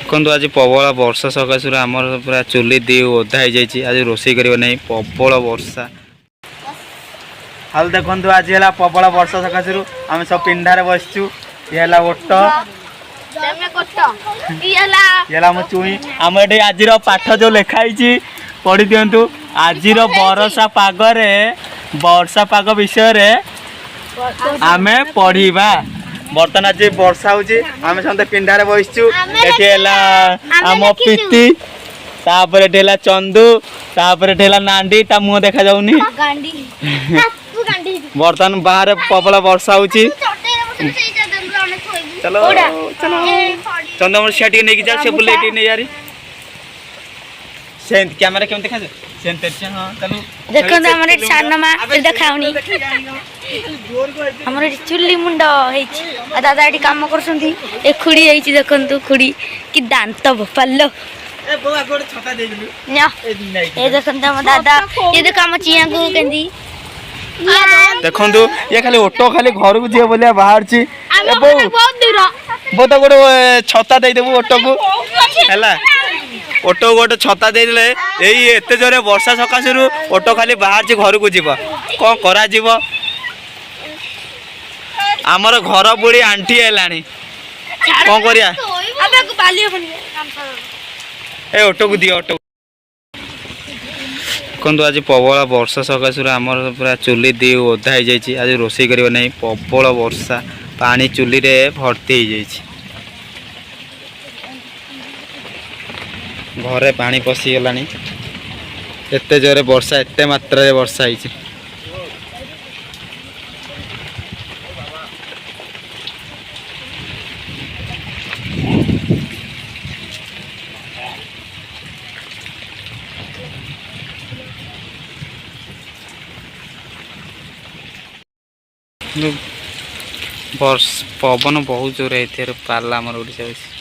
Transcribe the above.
देखो आज प्रबल वर्षा सकाशु आमर पूरा चुली दी ओधा हो जाए आज रोषे कर प्रबल वर्षा हाल देखो आज है प्रबल वर्षा सकाशु आम सब पिंडारे बसचु ये ओट चुई आम ये आज पाठ जो लिखाई पढ़ी दिंतु आज बरसा पागरे वर्षा पाग विषय आम पढ़ा बर्तमान आज वर्षा हो समझे पिंडारे बसचु आम प्रीति तापर चंदू तापर नांडी ता मुह देखा जाऊनी बर्तमान बाहर प्रबल वर्षा हो चलो चलो चंदा से नहीं जा से बुले नहीं यार से कैमरा केम देखा हाँ चलो देखो हमर सानमा देखाउनी हमर चुल्ली मुंड हे दादा एटी काम करछंती ए खुड़ी हे देखंतु खुड़ी कि दांत भपालो ए बोआ गोड़ छता दे दिलु ना ए देखंतु हम दादा ये देख हम चिया को केंदी देखंतु ये खाली ऑटो खाली घर को जे बोलिया बाहर छी ए बहुत दूर बो तो गोड़ छता दे देबु ऑटो को हैला ऑटो गोटे छता दे दिले एई एते जोरे वर्षा सकाशु ऑटो खाली बाहर छी घर को जीव कौन करा जीव आमर घर बुढ़ी आंटी है कौन करिया ए ऑटो को दियो ऑटो देखो आज प्रबल वर्षा सकाशु आमर पूरा चुली दी ओधा हो जाए आज रोषे कर प्रबल वर्षा पानी चुली रे भर्ती हो जाए घरे पानी पशिगला एत जोरे वर्षा एत मात्रा वर्षा होती पवन बहुत जोर है पाला आम ओडिशा